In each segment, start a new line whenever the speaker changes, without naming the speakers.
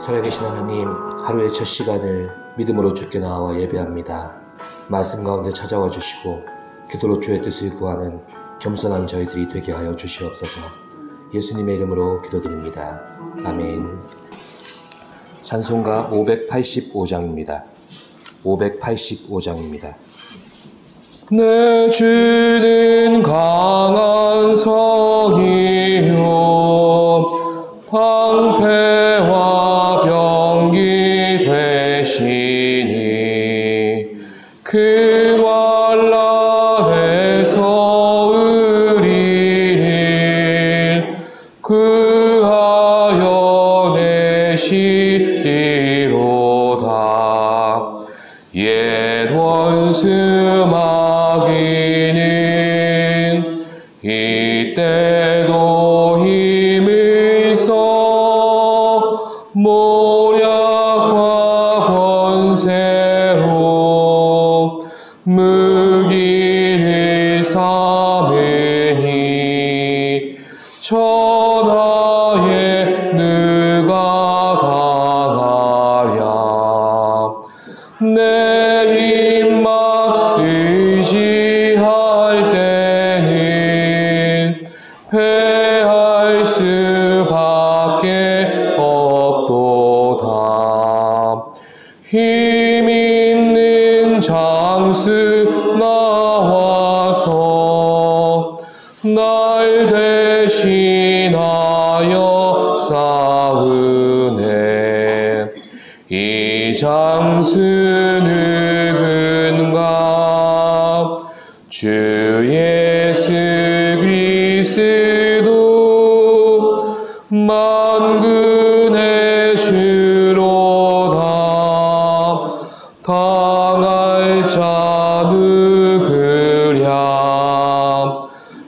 살아계신 하나님, 하루의 첫 시간을 믿음으로 주께 나와 예배합니다. 말씀 가운데 찾아와 주시고 기도로 주의 뜻을 구하는 겸손한 저희들이 되게 하여 주시옵소서. 예수님의 이름으로 기도드립니다. 아멘. 찬송가 585장입니다. 585장입니다. 내 주는 강한 성이요 방패와 병기 되시니 그 환난에서 우리를 구하여 내시리로다. 옛 원수 마귀는 이때도 힘을 써 모략과 권세로 무기를 삼으니 천하에 누가 당하랴. 내 입만 의지할 때는 패할 수밖에 없도다. 힘 있는 장수 나와서 날 대신하여 싸우네. 이 장수 누군가? 주 예수 그리스도 만군의 주로다. 당할 자 누구랴?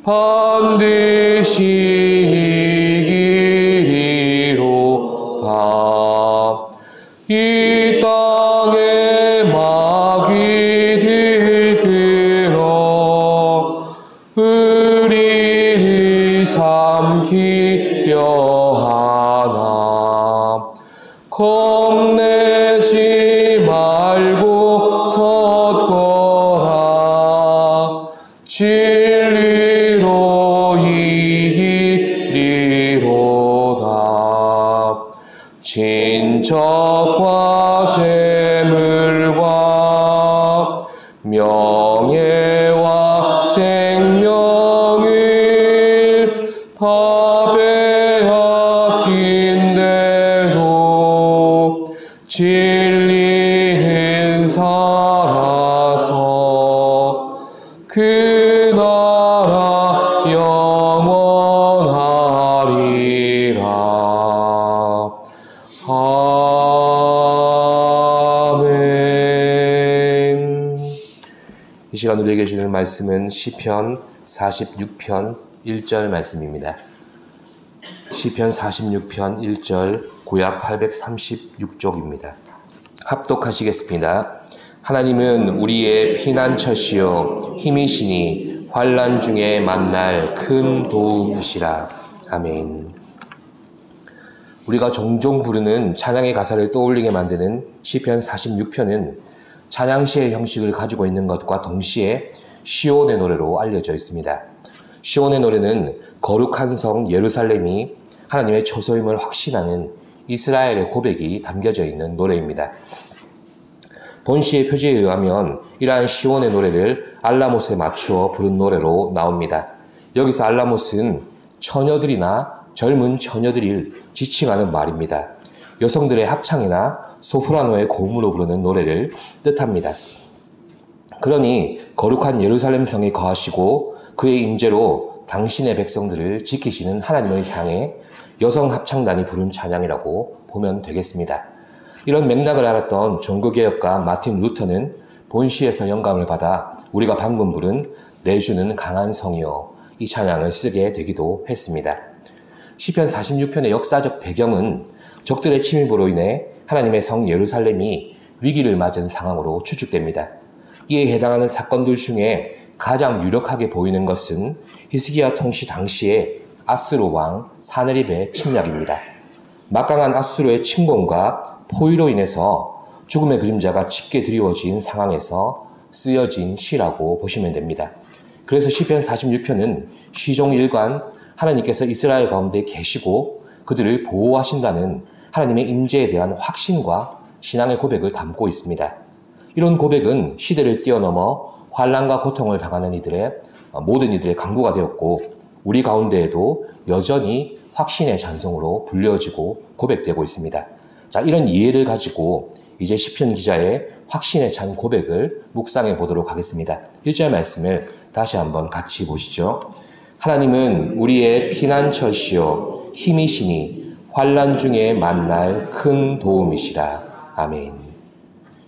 반드시 이기리로다. 이 땅에 마귀들 끌어 우리를 삼키려 하나. 겁내지 말고 섰거라. 진리로 이기리로다. 친척과 재물과 명예와 생명을 다 빼앗긴데도 진리는 살아서 그 나라 영원하리라. 아멘. 이 시간 우리에게 주는 말씀은 시편 46편 1절 말씀입니다. 시편 46편 1절 구약 836쪽입니다. 합독하시겠습니다. 하나님은 우리의 피난처시요 힘이시니 환난 중에 만날 큰 도움이시라. 아멘. 우리가 종종 부르는 찬양의 가사를 떠올리게 만드는 시편 46편은 찬양시의 형식을 가지고 있는 것과 동시에 시온의 노래로 알려져 있습니다. 시온의 노래는 거룩한 성 예루살렘이 하나님의 처소임을 확신하는 이스라엘의 고백이 담겨져 있는 노래입니다. 본시의 표지에 의하면 이러한 시온의 노래를 알라못에 맞추어 부른 노래로 나옵니다. 여기서 알라못은 처녀들이나 젊은 처녀들을 지칭하는 말입니다. 여성들의 합창이나 소프라노의 고음으로 부르는 노래를 뜻합니다. 그러니 거룩한 예루살렘 성에 거하시고 그의 임재로 당신의 백성들을 지키시는 하나님을 향해 여성 합창단이 부른 찬양이라고 보면 되겠습니다. 이런 맥락을 알았던 종교개혁가 마틴 루터는 본시에서 영감을 받아 우리가 방금 부른 내 주는 강한 성이요 이 찬양을 쓰게 되기도 했습니다. 시편 46편의 역사적 배경은 적들의 침입으로 인해 하나님의 성 예루살렘이 위기를 맞은 상황으로 추측됩니다. 이에 해당하는 사건들 중에 가장 유력하게 보이는 것은 히스기야 통치 당시의 아스로 왕 사네립의 침략입니다. 막강한 앗수르의 침공과 포위로 인해서 죽음의 그림자가 짙게 드리워진 상황에서 쓰여진 시라고 보시면 됩니다. 그래서 시편 46편은 시종 일관 하나님께서 이스라엘 가운데 계시고 그들을 보호하신다는 하나님의 임재에 대한 확신과 신앙의 고백을 담고 있습니다. 이런 고백은 시대를 뛰어넘어 환난과 고통을 당하는 모든 이들의 강구가 되었고 우리 가운데에도 여전히 확신의 찬송으로 불려지고 고백되고 있습니다. 자, 이런 이해를 가지고 이제 시편 기자의 확신에 찬 고백을 묵상해 보도록 하겠습니다. 1절 말씀을 다시 한번 같이 보시죠. 하나님은 우리의 피난처시요 힘이시니 환난 중에 만날 큰 도움이시라. 아멘.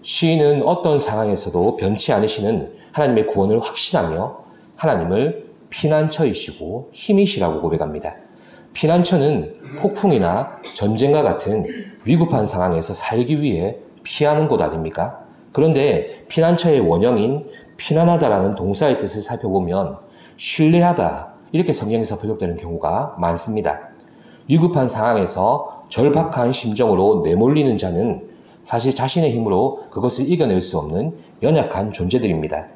시인은 어떤 상황에서도 변치 않으시는 하나님의 구원을 확신하며 하나님을 피난처이시고 힘이시라고 고백합니다. 피난처는 폭풍이나 전쟁과 같은 위급한 상황에서 살기 위해 피하는 곳 아닙니까? 그런데 피난처의 원형인 피난하다라는 동사의 뜻을 살펴보면 신뢰하다 이렇게 성경에서 번역되는 경우가 많습니다. 위급한 상황에서 절박한 심정으로 내몰리는 자는 사실 자신의 힘으로 그것을 이겨낼 수 없는 연약한 존재들입니다.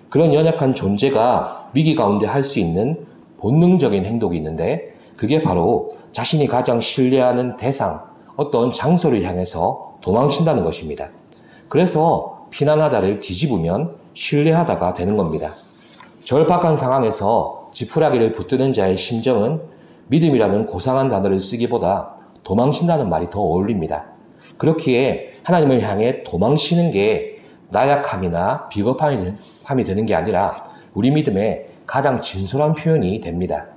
그런 연약한 존재가 위기 가운데 할 수 있는 본능적인 행동이 있는데 그게 바로 자신이 가장 신뢰하는 대상, 어떤 장소를 향해서 도망친다는 것입니다. 그래서 피난하다를 뒤집으면 신뢰하다가 되는 겁니다. 절박한 상황에서 지푸라기를 붙드는 자의 심정은 믿음이라는 고상한 단어를 쓰기보다 도망친다는 말이 더 어울립니다. 그렇기에 하나님을 향해 도망치는 게 나약함이나 비겁함이 되는 게 아니라 우리 믿음의 가장 진솔한 표현이 됩니다.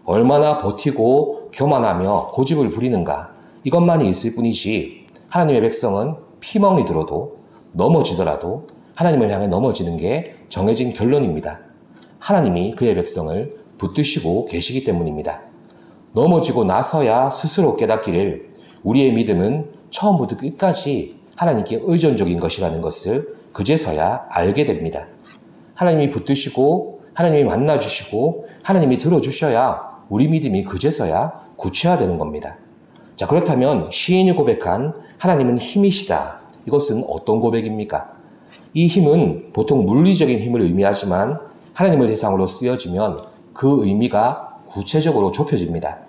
얼마나 버티고 교만하며 고집을 부리는가 이것만이 있을 뿐이지 하나님의 백성은 피멍이 들어도 넘어지더라도 하나님을 향해 넘어지는 게 정해진 결론입니다. 하나님이 그의 백성을 붙드시고 계시기 때문입니다. 넘어지고 나서야 스스로 깨닫기를 우리의 믿음은 처음부터 끝까지 하나님께 의존적인 것이라는 것을 그제서야 알게 됩니다. 하나님이 붙드시고 하나님이 만나주시고 하나님이 들어주셔야 우리 믿음이 그제서야 구체화되는 겁니다. 자, 그렇다면 시인이 고백한 하나님은 힘이시다. 이것은 어떤 고백입니까? 이 힘은 보통 물리적인 힘을 의미하지만 하나님을 대상으로 쓰여지면 그 의미가 구체적으로 좁혀집니다.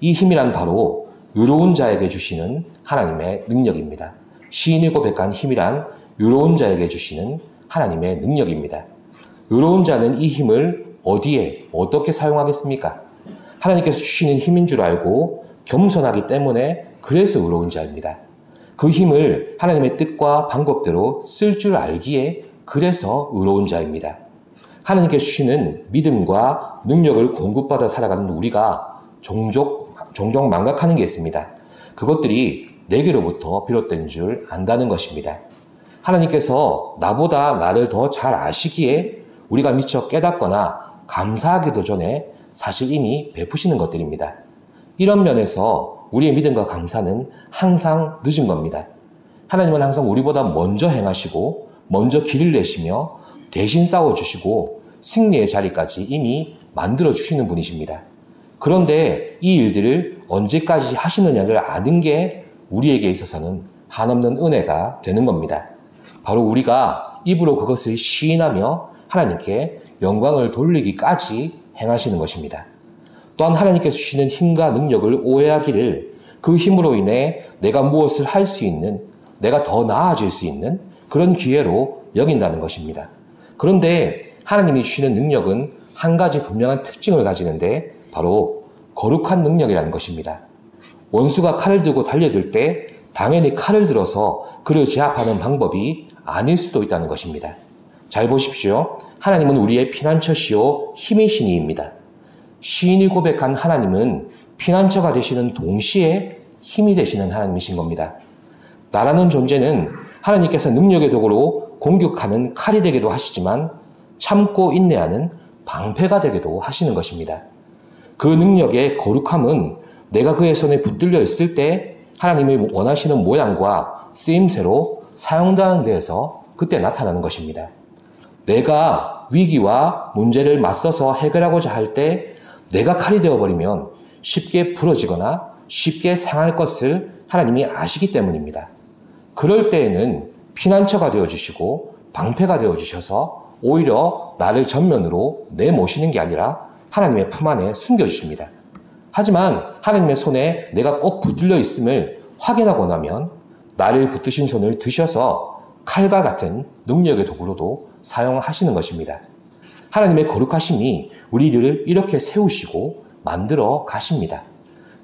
이 힘이란 바로 의로운 자에게 주시는 하나님의 능력입니다. 시인이 고백한 힘이란 의로운 자에게 주시는 하나님의 능력입니다. 의로운 자는 이 힘을 어디에 어떻게 사용하겠습니까? 하나님께서 주시는 힘인 줄 알고 겸손하기 때문에 그래서 의로운 자입니다. 그 힘을 하나님의 뜻과 방법대로 쓸 줄 알기에 그래서 의로운 자입니다. 하나님께 주시는 믿음과 능력을 공급받아 살아가는 우리가 종종 망각하는 게 있습니다. 그것들이 내게로부터 비롯된 줄 안다는 것입니다. 하나님께서 나보다 나를 더 잘 아시기에 우리가 미처 깨닫거나 감사하기도 전에 사실 이미 베푸시는 것들입니다. 이런 면에서 우리의 믿음과 감사는 항상 늦은 겁니다. 하나님은 항상 우리보다 먼저 행하시고 먼저 길을 내시며 대신 싸워주시고 승리의 자리까지 이미 만들어주시는 분이십니다. 그런데 이 일들을 언제까지 하시느냐를 아는 게 우리에게 있어서는 한없는 은혜가 되는 겁니다. 바로 우리가 입으로 그것을 시인하며 하나님께 영광을 돌리기까지 행하시는 것입니다. 또한 하나님께서 주시는 힘과 능력을 오해하기를 그 힘으로 인해 내가 무엇을 할 수 있는, 내가 더 나아질 수 있는 그런 기회로 여긴다는 것입니다. 그런데 하나님이 주시는 능력은 한 가지 분명한 특징을 가지는데 바로 거룩한 능력이라는 것입니다. 원수가 칼을 들고 달려들 때 당연히 칼을 들어서 그를 제압하는 방법이 아닐 수도 있다는 것입니다. 잘 보십시오. 하나님은 우리의 피난처시요 힘이시니입니다. 시인이 고백한 하나님은 피난처가 되시는 동시에 힘이 되시는 하나님이신 겁니다. 나라는 존재는 하나님께서 능력의 도구로 공격하는 칼이 되기도 하시지만 참고 인내하는 방패가 되기도 하시는 것입니다. 그 능력의 거룩함은 내가 그의 손에 붙들려 있을 때 하나님이 원하시는 모양과 쓰임새로 사용되는 데에서 그때 나타나는 것입니다. 내가 위기와 문제를 맞서서 해결하고자 할 때 내가 칼이 되어버리면 쉽게 부러지거나 쉽게 상할 것을 하나님이 아시기 때문입니다. 그럴 때에는 피난처가 되어주시고 방패가 되어주셔서 오히려 나를 전면으로 내모시는 게 아니라 하나님의 품 안에 숨겨주십니다. 하지만 하나님의 손에 내가 꼭 붙들려 있음을 확인하고 나면 나를 붙드신 손을 드셔서 칼과 같은 능력의 도구로도 사용하시는 것입니다. 하나님의 거룩하심이 우리를 이렇게 세우시고 만들어 가십니다.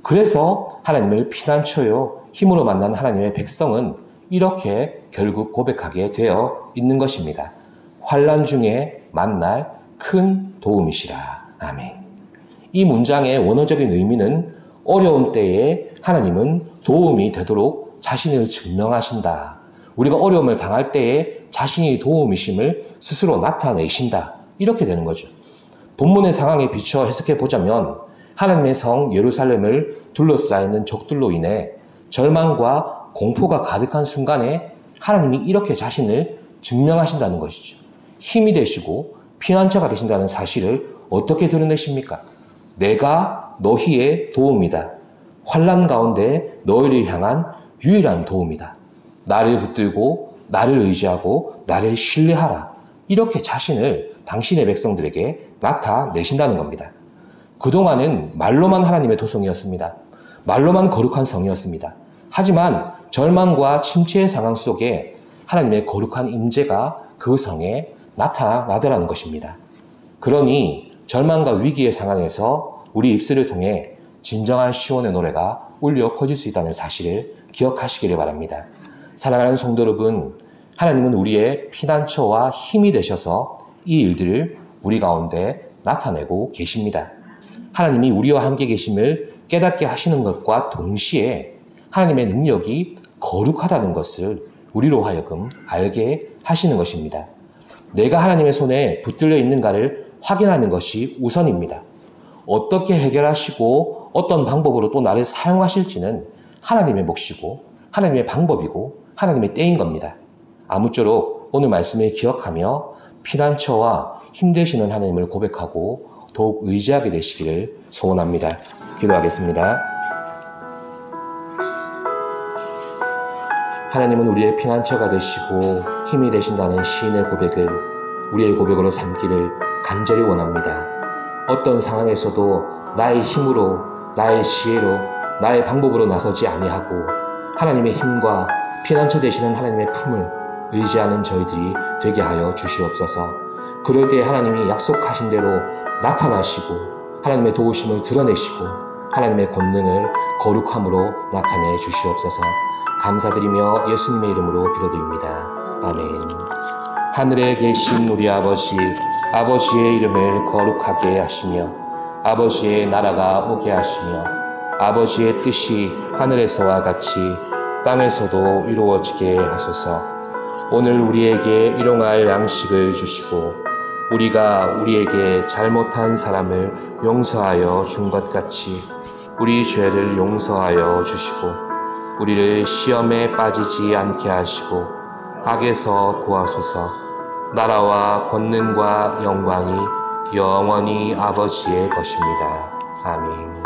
그래서 하나님을 피난처요 힘으로 만난 하나님의 백성은 이렇게 결국 고백하게 되어 있는 것입니다. 환난 중에 만날 큰 도움이시라. 아멘. 이 문장의 원어적인 의미는 어려운 때에 하나님은 도움이 되도록 자신을 증명하신다. 우리가 어려움을 당할 때에 자신이 도움이심을 스스로 나타내신다. 이렇게 되는 거죠. 본문의 상황에 비춰 해석해 보자면 하나님의 성 예루살렘을 둘러싸이는 적들로 인해 절망과 공포가 가득한 순간에 하나님이 이렇게 자신을 증명하신다는 것이죠. 힘이 되시고 피난처가 되신다는 사실을 어떻게 드러내십니까? 내가 너희의 도움이다. 환난 가운데 너희를 향한 유일한 도움이다. 나를 붙들고 나를 의지하고 나를 신뢰하라. 이렇게 자신을 당신의 백성들에게 나타내신다는 겁니다. 그동안은 말로만 하나님의 도성이었습니다. 말로만 거룩한 성이었습니다. 하지만 절망과 침체의 상황 속에 하나님의 거룩한 임재가 그 성에 나타나더라는 것입니다. 그러니 절망과 위기의 상황에서 우리 입술을 통해 진정한 시온의 노래가 울려 퍼질 수 있다는 사실을 기억하시기를 바랍니다. 사랑하는 성도 여러분, 하나님은 우리의 피난처와 힘이 되셔서 이 일들을 우리 가운데 나타내고 계십니다. 하나님이 우리와 함께 계심을 깨닫게 하시는 것과 동시에 하나님의 능력이 거룩하다는 것을 우리로 하여금 알게 하시는 것입니다. 내가 하나님의 손에 붙들려 있는가를 확인하는 것이 우선입니다. 어떻게 해결하시고 어떤 방법으로 또 나를 사용하실지는 하나님의 몫이고 하나님의 방법이고 하나님의 때인 겁니다. 아무쪼록 오늘 말씀을 기억하며 피난처와 힘되시는 하나님을 고백하고 더욱 의지하게 되시기를 소원합니다. 기도하겠습니다. 하나님은 우리의 피난처가 되시고 힘이 되신다는 시인의 고백을 우리의 고백으로 삼기를 간절히 원합니다. 어떤 상황에서도 나의 힘으로, 나의 지혜로, 나의 방법으로 나서지 아니하고 하나님의 힘과 피난처 되시는 하나님의 품을 의지하는 저희들이 되게 하여 주시옵소서. 그럴 때 하나님이 약속하신 대로 나타나시고 하나님의 도우심을 드러내시고 하나님의 권능을 거룩함으로 나타내 주시옵소서. 감사드리며 예수님의 이름으로 기도드립니다. 아멘. 하늘에 계신 우리 아버지, 아버지의 이름을 거룩하게 하시며 아버지의 나라가 오게 하시며 아버지의 뜻이 하늘에서와 같이 땅에서도 이루어지게 하소서. 오늘 우리에게 일용할 양식을 주시고 우리가 우리에게 잘못한 사람을 용서하여 준 것 같이 우리 죄를 용서하여 주시고 우리를 시험에 빠지지 않게 하시고 악에서 구하소서. 나라와 권능과 영광이 영원히 아버지의 것입니다. 아멘.